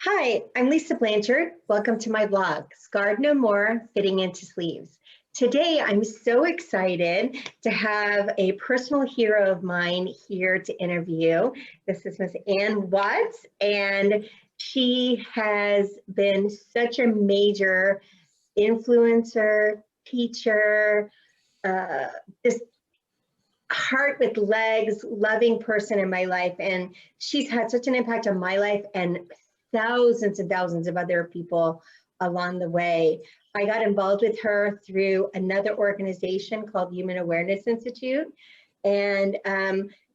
Hi, I'm Lisa Blanchard. Welcome to my blog, Scarred No More, Fitting into Sleeves. Today, I'm so excited to have a personal hero of mine here to interview. This is Miss Ann Watts, and she has been such a major influencer, teacher, uh, just heart with legs, loving person in my life. And she's had such an impact on my life and thousands of other people along the way. I got involved with her through another organization called Human Awareness Institute. And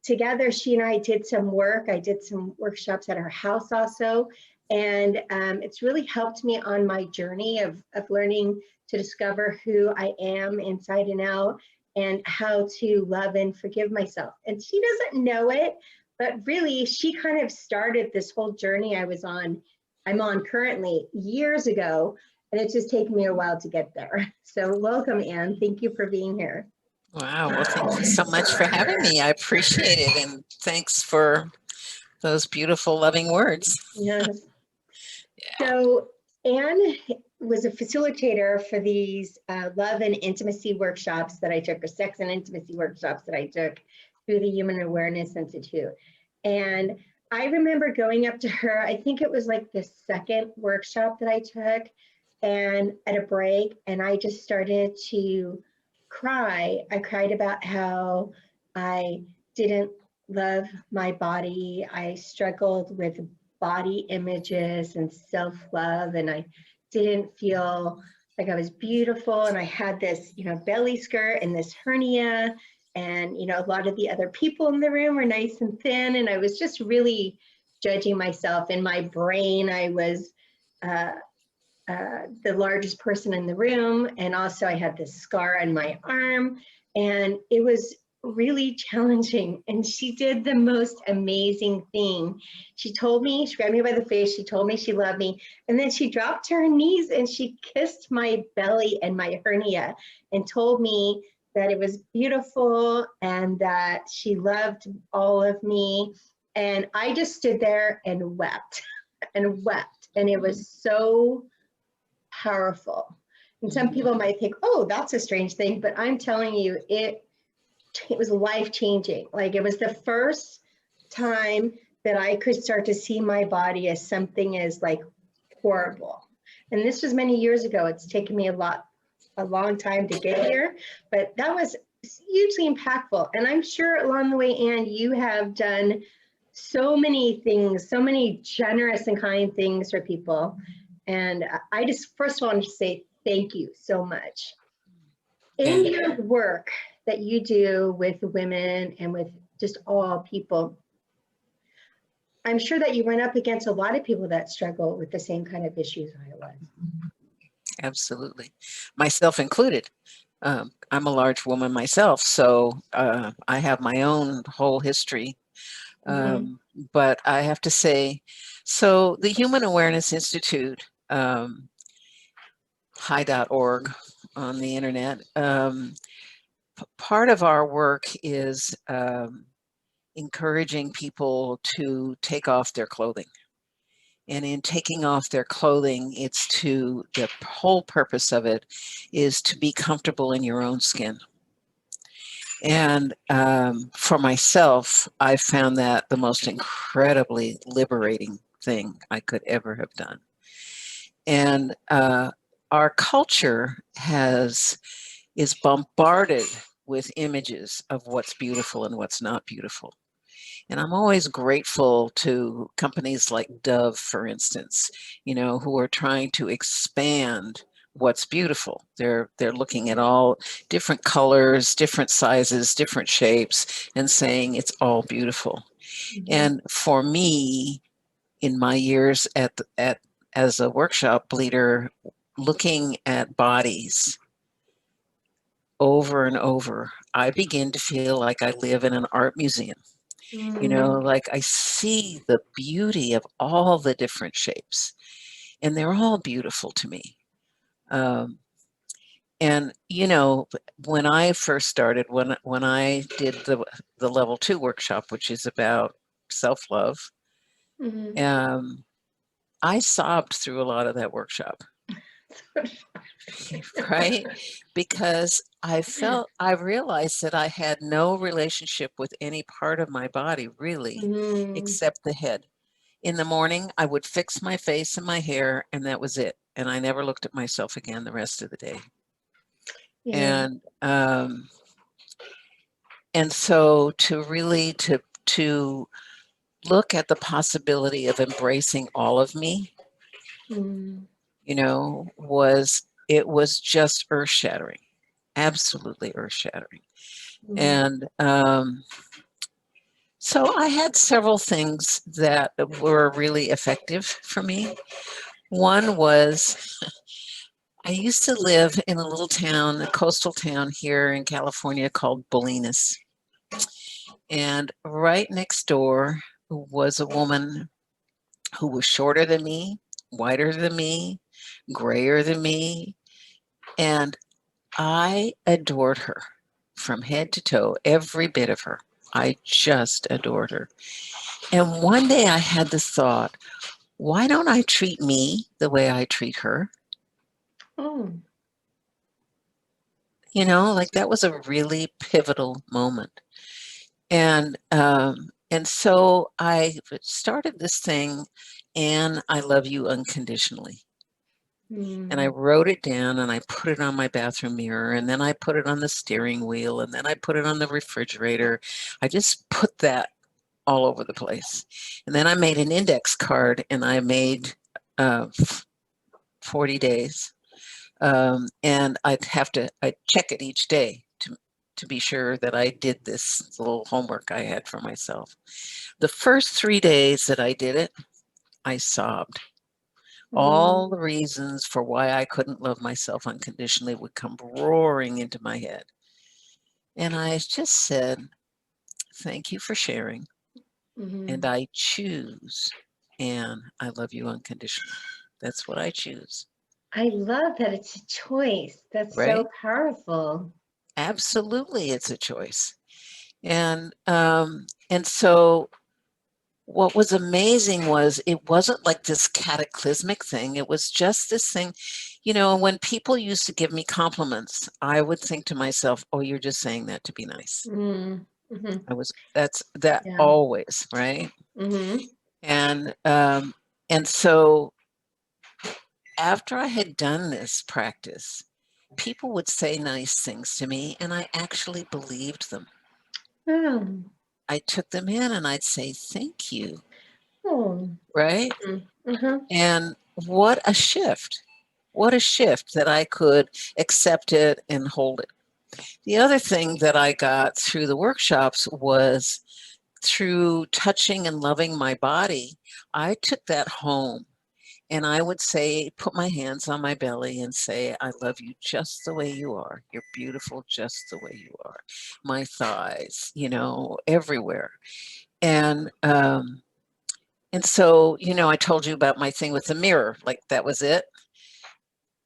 together, she and I did some work. I did some workshops at her house also. And it's really helped me on my journey of learning to discover who I am inside and out and how to love and forgive myself. And she doesn't know it, but really she kind of started this whole journey I'm on currently years ago, and it's just taken me a while to get there. So welcome, Ann. Thank you for being here. Wow. Well, thank you so much for having me. I appreciate it. And thanks for those beautiful, loving words. Yes. So Ann was a facilitator for these love and intimacy workshops that I took, or sex and intimacy workshops that I took through the Human Awareness Institute. And I remember going up to her, I think it was like the second workshop that I took, and at a break, and I just started to cry. I cried about how I didn't love my body. I struggled with body images and self-love, and I didn't feel like I was beautiful, and I had this belly skirt and this hernia, and a lot of the other people in the room were nice and thin, and I was just really judging myself. In my brain, I was the largest person in the room, and also I had this scar on my arm, and it was really challenging. And she did the most amazing thing. She grabbed me by the face, she told me she loved me, and then she dropped to her knees and she kissed my belly and my hernia and told me that it was beautiful and that she loved all of me. And I just stood there and wept and wept, and it was so powerful. And some people might think, oh, that's a strange thing, but I'm telling you, it was life-changing. Like, it was the first time that I could start to see my body as something as like horrible. And this was many years ago. It's taken me a long time to get here, but that was hugely impactful. And I'm sure along the way, Ann, you have done so many things, so many generous and kind things for people. And I just first want to say thank you so much. In your work that you do with women and with just all people, I'm sure that you run up against a lot of people that struggle with the same kind of issues I was. Absolutely. Myself included. I'm a large woman myself, so I have my own whole history. But I have to say, so the Human Awareness Institute, hi.org on the internet, part of our work is encouraging people to take off their clothing. And in taking off their clothing, the whole purpose of it is to be comfortable in your own skin. And for myself, I found that the most incredibly liberating thing I could ever have done. And our culture is bombarded with images of what's beautiful and what's not beautiful. And I'm always grateful to companies like Dove, for instance, who are trying to expand what's beautiful. They're looking at all different colors, different sizes, different shapes, and saying it's all beautiful. And for me, in my years as a workshop leader, looking at bodies over and over, I begin to feel like I live in an art museum. Like I see the beauty of all the different shapes, and they're all beautiful to me. And when I first started, when I did the level 2 workshop, which is about self-love, I sobbed through a lot of that workshop, right? Because I realized that I had no relationship with any part of my body really, Mm, except the head. In the morning, I would fix my face and my hair, and that was it. And I never looked at myself again the rest of the day. yeah. And so to really to look at the possibility of embracing all of me, Mm, you know, it was just earth shattering, absolutely earth shattering. mm, And so I had several things that were really effective for me. One was I used to live in a little town, a coastal town here in California called Bolinas. And right next door was a woman who was shorter than me, whiter than me, grayer than me. And I adored her from head to toe, every bit of her. I just adored her. And one day I had this thought, why don't I treat me the way I treat her? oh, You know, like that was a really pivotal moment. And so I started this thing, and I love you unconditionally. And I mm, wrote it down and I put it on my bathroom mirror, and then I put it on the steering wheel, and then I put it on the refrigerator. I just put that all over the place. And then I made an index card, and I made 40 days. And I'd check it each day to be sure that I did this little homework I had for myself. The first 3 days that I did it, I sobbed. All the mm, reasons for why I couldn't love myself unconditionally would come roaring into my head. And I just said, thank you for sharing. And mm. I choose, and I love you unconditionally. That's what I choose, I love that it's a choice. That's right? so powerful. Absolutely, it's a choice. And so what was amazing was it wasn't like this cataclysmic thing. It was just this thing, you know, when people used to give me compliments, I would think to myself, oh, you're just saying that to be nice. Mm, hmm. That's that Yeah. always, right? Hmm. And so after I had done this practice, people would say nice things to me, and I actually believed them. Oh, I took them in and I'd say, thank you, oh. right? Uh-huh. And what a shift. What a shift that I could accept it and hold it. The other thing that I got through the workshops was through touching and loving my body. I took that home, and I would say, put my hands on my belly and say, I love you just the way you are. You're beautiful just the way you are. My thighs, you know, everywhere. And so, you know, I told you about my thing with the mirror, like that was it.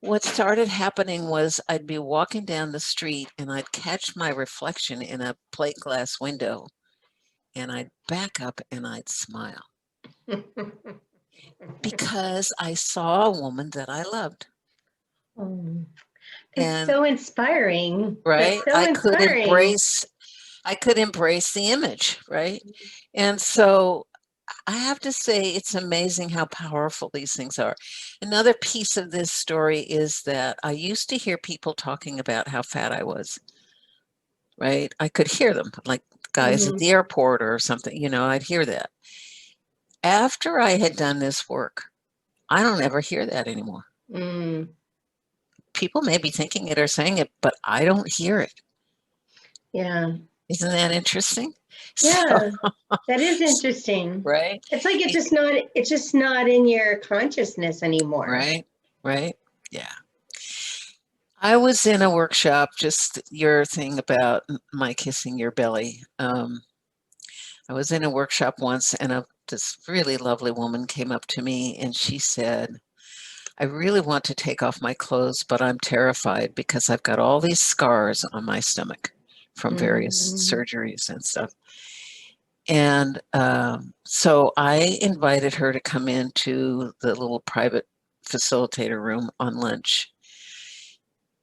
What started happening was I'd be walking down the street and I'd catch my reflection in a plate glass window, and I'd back up and I'd smile because I saw a woman that I loved. Oh, that's And so inspiring. right, That's so inspiring. I could embrace the image, right? And so I have to say, it's amazing how powerful these things are. Another piece of this story is that I used to hear people talking about how fat I was, right? I could hear them, like guys at Hmm. the airport or something, you know, I'd hear that. After I had done this work, I don't ever hear that anymore. Mm. People may be thinking it or saying it, but I don't hear it. Yeah. Isn't that interesting? So, Yeah. That is interesting. right, It's like it's just not in your consciousness anymore. right, right. Yeah. I was in a workshop, just your thing about my kissing your belly. I was in a workshop once, and this really lovely woman came up to me and she said, I really want to take off my clothes, but I'm terrified because I've got all these scars on my stomach from various Mm. surgeries and stuff. And so I invited her to come into the little private facilitator room on lunch.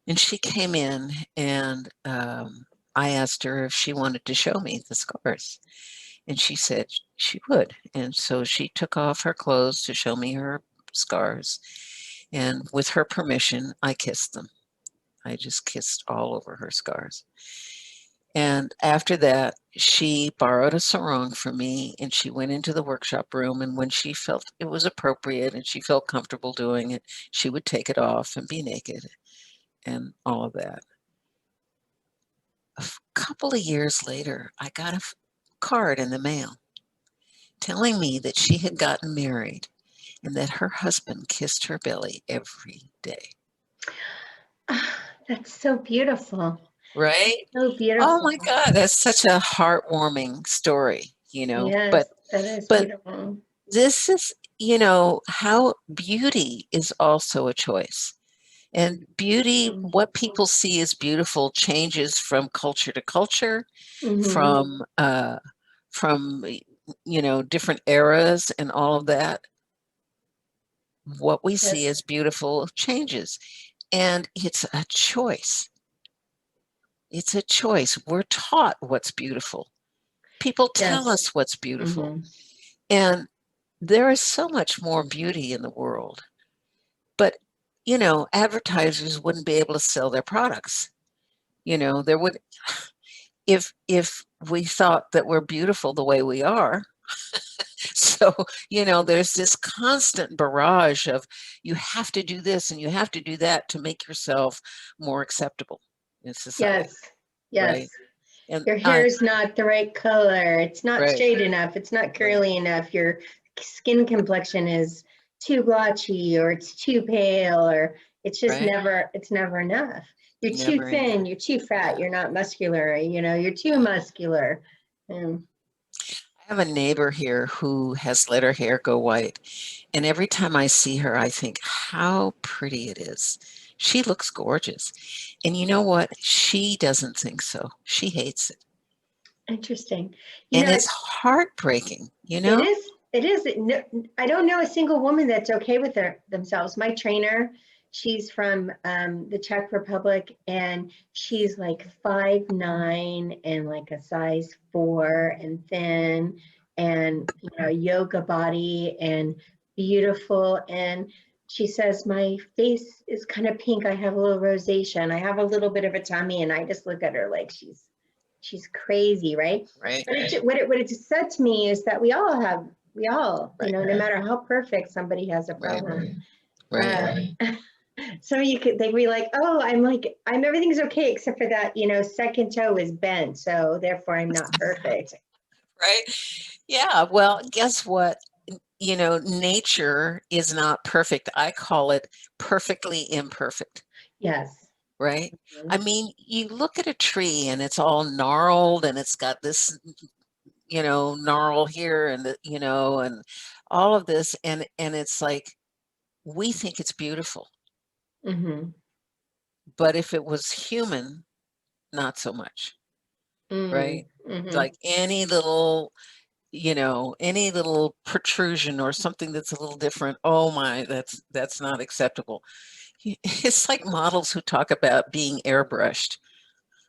And she came in, and I asked her if she wanted to show me the scars. And she said she would. And so she took off her clothes to show me her scars. And with her permission, I kissed them. I just kissed all over her scars. And after that, she borrowed a sarong from me, and she went into the workshop room. And when she felt it was appropriate and she felt comfortable doing it, she would take it off and be naked and all of that. A couple of years later, I got a card in the mail telling me that she had gotten married and that her husband kissed her belly every day. That's so beautiful. Right? So beautiful. Oh my God, that's such a heartwarming story, you know. Yes, that is But beautiful. this is, you know, how beauty is also a choice. And beauty, what people see as beautiful changes from culture to culture, Mm-hmm. from you know, different eras and all of that. What we see Yes. as beautiful changes. And it's a choice. It's a choice. We're taught what's beautiful. People tell Yes. us what's beautiful. Mm-hmm. And there is so much more beauty in the world. But, you know, advertisers wouldn't be able to sell their products. You know, there would, if we thought that we're beautiful the way we are. So, you know, there's this constant barrage of you have to do this and you have to do that to make yourself more acceptable in society, Yes. Yes. right? And Your hair is not the right color. It's not right, straight enough. It's not curly enough. Your skin complexion is too blotchy, or it's too pale, or it's just right, it's never enough. You're too never enough. thin, you're too fat, Yeah. you're not muscular, you know, you're too muscular. And I have a neighbor here who has let her hair go white. And every time I see her, I think how pretty it is. She looks gorgeous. And you know what? She doesn't think so. She hates it. interesting. You And know, it's heartbreaking, you it know? is. It is. No, I don't know a single woman that's okay with themselves. My trainer, she's from the Czech Republic, and she's like 5'9" and like a size 4 and thin, and you know, yoga body and beautiful. And she says my face is kind of pink. I have a little rosacea, and I have a little bit of a tummy, and I just look at her like she's crazy, right? Right, But what it just said to me is that we all, you right, know, no matter how perfect, somebody has a right, problem. right. So they'd be like, oh, I'm everything's okay except for that, you know, second toe is bent, so therefore I'm not perfect. Right. Yeah. Well, guess what? You know, nature is not perfect. I call it perfectly imperfect. Yes. Right? I Mhm. mean, you look at a tree and it's all gnarled and it's got this, you know, gnarl here and you know, and all of this, and it's like we think it's beautiful, Mm-hmm. but if it was human, not so much, right? Mm-hmm. Like any little, you know, any little protrusion or something that's a little different, oh my, that's not acceptable. It's like models who talk about being airbrushed.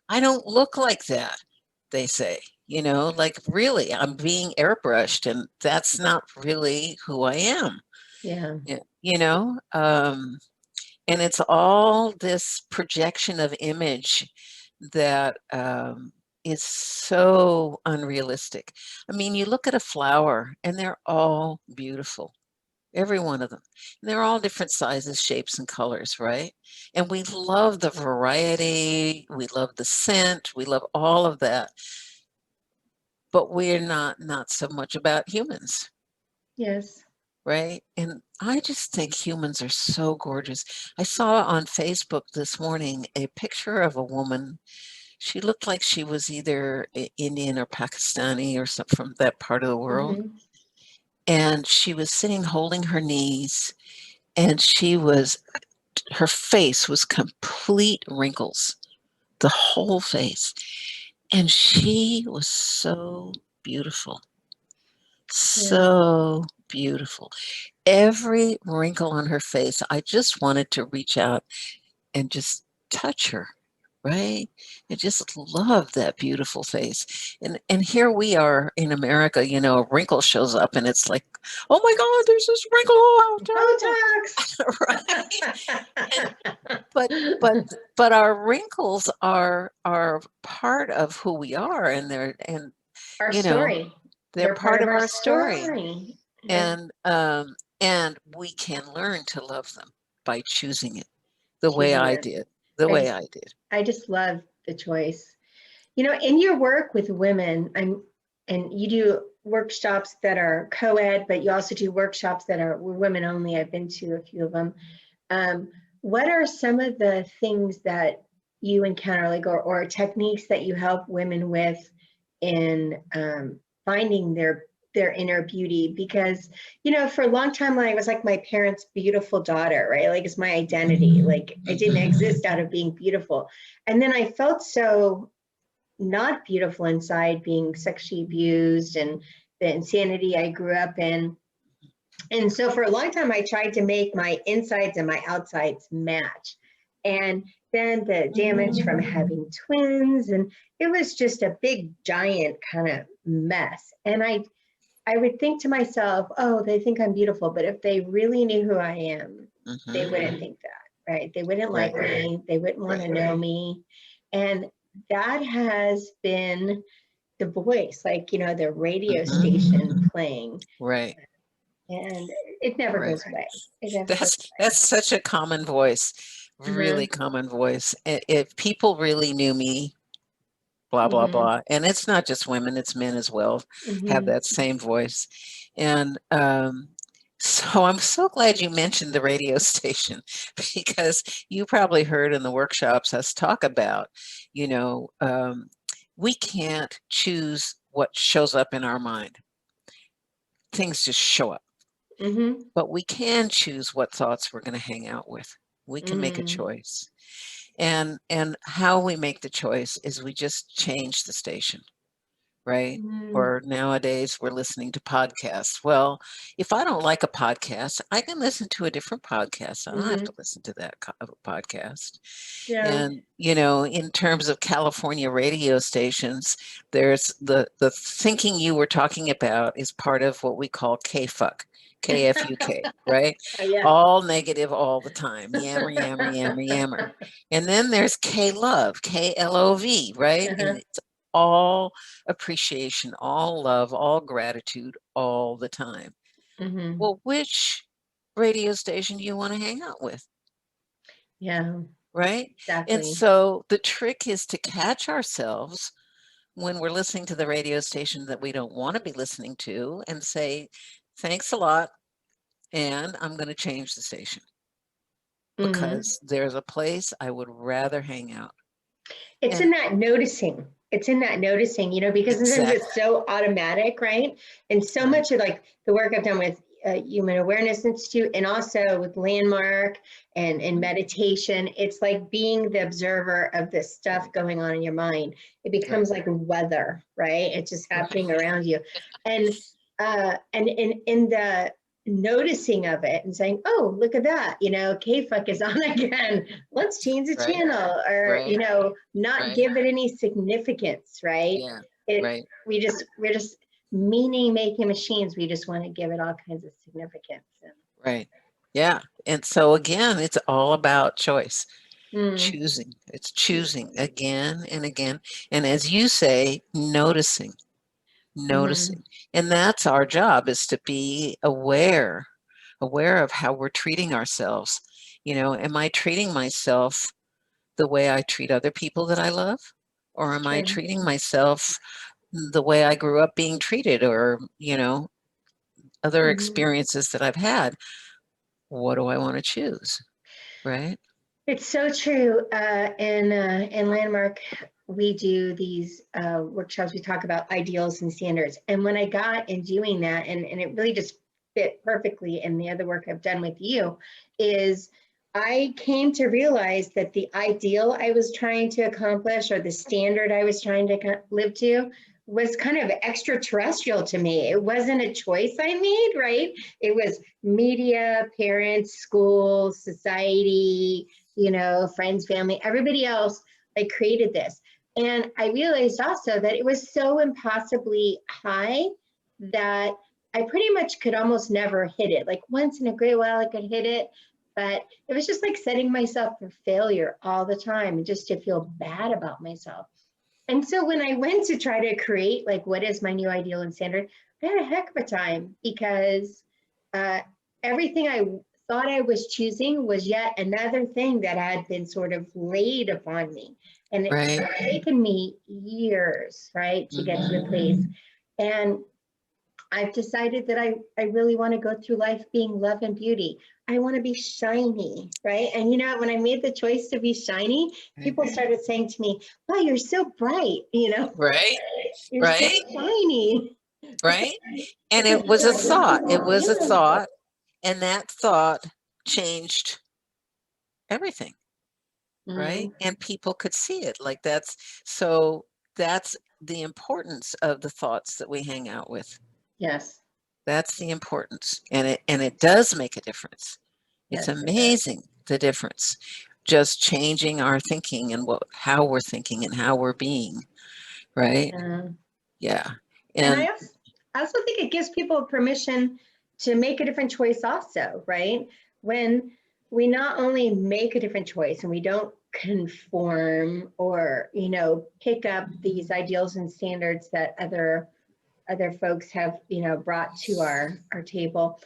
I don't look like that, they say. You know, like really, I'm being airbrushed, and that's not really who I am. Yeah. You know, and it's all this projection of image that is so unrealistic. I mean, you look at a flower, and they're all beautiful, every one of them. And they're all different sizes, shapes, and colors, right? And we love the variety, we love the scent, we love all of that. But we're not so much about humans, Yes. right? And I just think humans are so gorgeous. I saw on Facebook this morning a picture of a woman. She looked like she was either Indian or Pakistani or some from that part of the world. Mm-hmm. And she was sitting holding her knees, and her face was complete wrinkles, the whole face. And she was so beautiful. Yeah. So beautiful. Every wrinkle on her face, I just wanted to reach out and just touch her, right? I just love that beautiful face. And here we are in America, you know, a wrinkle shows up and it's like, oh my God, there's this wrinkle. Oh, how terrible. Right? And but but Botox. but our wrinkles are part of who we are, and Our you know story. they're They're part part of of our our story. story. Yeah. And we can learn to love them by choosing it the way Choosing I it. did, the I way just I did. I just love the choice. You know, in your work with women, and you do workshops that are co-ed, but you also do workshops that are women only. I've been to a few of them. Um, what are some of the things that you encounter, like, or techniques that you help women with in finding their inner beauty? Because, you know, for a long time, I was like my parents' beautiful daughter, right? Like, it's my identity. Like, I didn't exist out of being beautiful. And then I felt so not beautiful inside, being sexually abused and the insanity I grew up in. And so for a long time, I tried to make my insides and my outsides match. And then the damage from having twins, and it was just a big, giant kind of mess. And I would think to myself, oh, they think I'm beautiful, but if they really knew who I am, they Hmm. wouldn't think that, right? They wouldn't like Right, me. They wouldn't want to right. know me. And that has been the voice, like, you know, the radio Hmm. station playing, Right, and it never right. goes away. It never goes That's such a common voice, away. really common voice. If people really knew me, blah blah Hmm. blah, and it's not just women, it's men as well, have Hmm. that same voice. And so I'm so glad you mentioned the radio station, because you probably heard in the workshops us talk about, you know, we can't choose what shows up in our mind. Things just show up. Hmm. But we can choose what thoughts we're going to hang out with. We can make a Hmm. choice. And how we make the choice is we just change the station, right? Hmm. Or nowadays we're listening to podcasts. Well, if I don't like a podcast, I can listen to a different podcast. I don't have Hmm. to listen to that podcast. Yeah. And you know, in terms of California radio stations, there's the thinking you were talking about is part of what we call KFUK, KFUK, right? Yeah. All negative all the time, yammer, yammer, yammer, yammer. And then there's K Love, KLOV, right? And Uh-huh. it's all appreciation, all love, all gratitude, all the time. Hmm. Well, which radio station do you want to hang out with? Yeah, Right? And exactly. so the trick is to catch ourselves when we're listening to the radio station that we don't want to be listening to and say, thanks a lot, and I'm going to change the station Hmm. because there's a place I would rather hang out. It's in And that noticing. It's in that noticing, you know, because sometimes it's exactly, so automatic, right? And so right, much of like the work I've done with Human Awareness Institute and also with Landmark and meditation, it's like being the observer of this stuff right, going on in your mind. It right, becomes like weather, right? It's just right, happening around you. And in the noticing of it and saying, oh, look at that, you know, KFUK is on again. Let's change the right, channel, or, you right, know, not right, give it any significance, right? yeah, It right, we're just meaning making machines. We just want to give it all kinds of significance. right. Yeah. And so again, it's all about choice. Mm, Choosing. It's choosing again and again. And as you say, noticing, mm-hmm, noticing. And that's our job, is to be aware of how we're treating ourselves. You know, am I treating myself the way I treat other people that I love? Or am I true. treating myself the way I grew up being treated, or, you know, other Mm-hmm. experiences that I've had? What do I want to choose? Right? It's so true. In Landmark, we do these workshops. We talk about ideals and standards. And when I got in doing that, and it really just fit perfectly in the other work I've done with you, is I came to realize that the ideal I was trying to accomplish, or the standard I was trying to live to, was kind of extraterrestrial to me. It wasn't a choice I made, right? It was media, parents, schools, society, you know, friends, family, everybody else like created this. And I realized also that it was so impossibly high that I pretty much could almost never hit it. Like once in a great while I could hit it, but it was just like setting myself for failure all the time and just to feel bad about myself. And so when I went to try to create like what is my new ideal and standard, I had a heck of a time because uh, everything I thought I was choosing was yet another thing that had been sort of laid upon me. And it Right. had taken me years, right, to get to the place. And I've decided that I really want to go through life being love and beauty. I want to be shiny, right? And you know, when I made the choice to be shiny, people started saying to me, wow, you're so bright, you know, Right. you're so Right. shiny. Right. And it was a thought. It was a thought. And that thought changed everything. Right. And people could see it like so that's the importance of the thoughts that we hang out with. Yes. That's the importance. And it does make a difference. It's Yes, it does. amazing the difference. Just changing our thinking and how we're thinking and how we're being. Right. Yeah. And And I also think it gives people permission to make a different choice also, right? When we not only make a different choice and we don't conform or, you know, pick up these ideals and standards that other folks have, you know, brought to our table,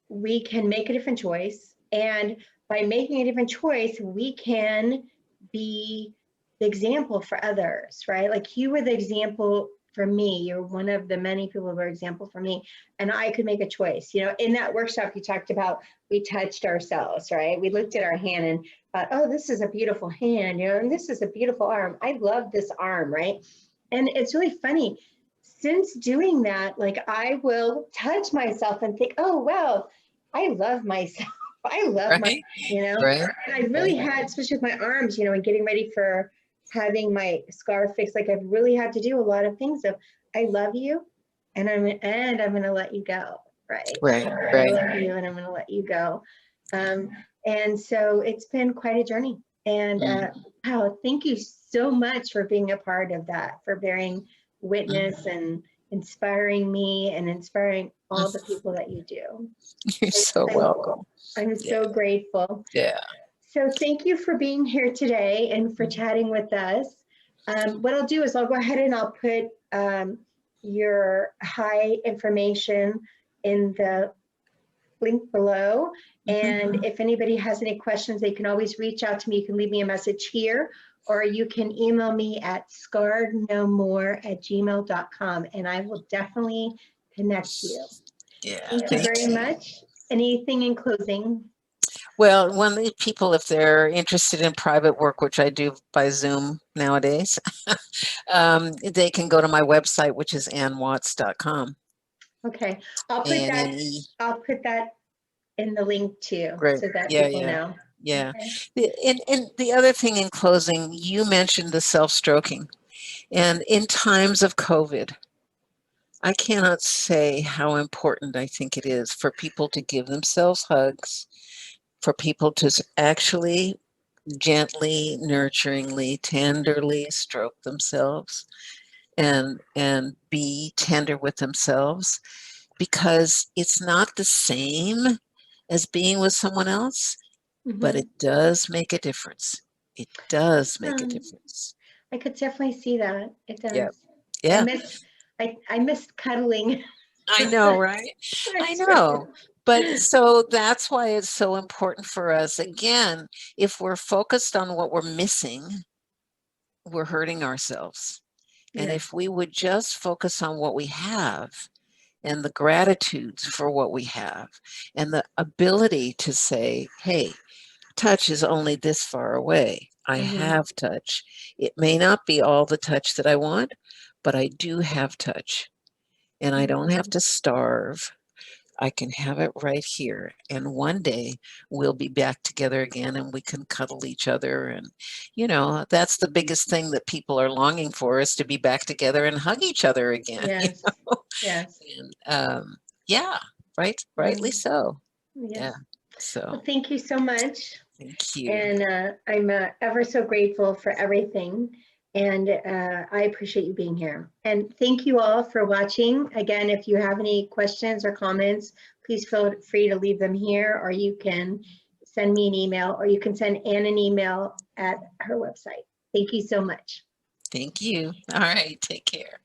we can make a different choice. And by making a different choice, we can be the example for others, right? Like you were the example for me. You're one of the many people who were example for me. And I could make a choice. You know, in that workshop you talked about, we touched ourselves, right? We looked at our hand and thought, oh, this is a beautiful hand, you know, and this is a beautiful arm. I love this arm, right? And it's really funny. Since doing that, like I will touch myself and think, oh, wow, I love myself. I love my, right. you know, Right. and I really had, especially with my arms, you know, and getting ready for having my scar fixed, like I've really had to do a lot of things of, I love you and I'm going to let you go. Right. Right. I Right. love you and I'm going to let you go. And so it's been quite a journey. And wow, thank you so much for being a part of that, for bearing witness and inspiring me and inspiring all the people that you do. You're so welcome. I'm so grateful. Yeah. So thank you for being here today and for chatting with us. What I'll do is I'll go ahead and I'll put your high information in the link below. And if anybody has any questions, they can always reach out to me. You can leave me a message here, or you can email me at scarrednomore@gmail.com, and I will definitely connect you. Yeah. Thank you very much. Anything in closing? Well, when the people, if they're interested in private work, which I do by Zoom nowadays, they can go to my website, which is annwatts.com. Okay, I'll put that in the link too, Great. so that Yeah, people yeah. know. Yeah. Okay. And the other thing in closing, you mentioned the self-stroking. And in times of COVID, I cannot say how important I think it is for people to give themselves hugs, for people to actually gently, nurturingly, tenderly stroke themselves and be tender with themselves, because it's not the same as being with someone else, but it does make a difference. It does make a difference. I could definitely see that. It does. Yeah. Yeah. I miss cuddling. I know, right? I know. But so that's why it's so important for us. Again, if we're focused on what we're missing, we're hurting ourselves. And Yeah. if we would just focus on what we have and the gratitudes for what we have and the ability to say, hey, touch is only this far away. I have touch. It may not be all the touch that I want, but I do have touch. And I don't have to starve. I can have it right here. And one day we'll be back together again and we can cuddle each other. And, you know, that's the biggest thing that people are longing for, is to be back together and hug each other again. Yes. Yes. And, yeah, rightly Mm, so. Yeah. yes. So Well, thank you so much. thank you. And I'm ever so grateful for everything. And I appreciate you being here. And thank you all for watching. Again, if you have any questions or comments, please feel free to leave them here, or you can send me an email, or you can send Ann an email at her website. Thank you so much. Thank you. All right. Take care.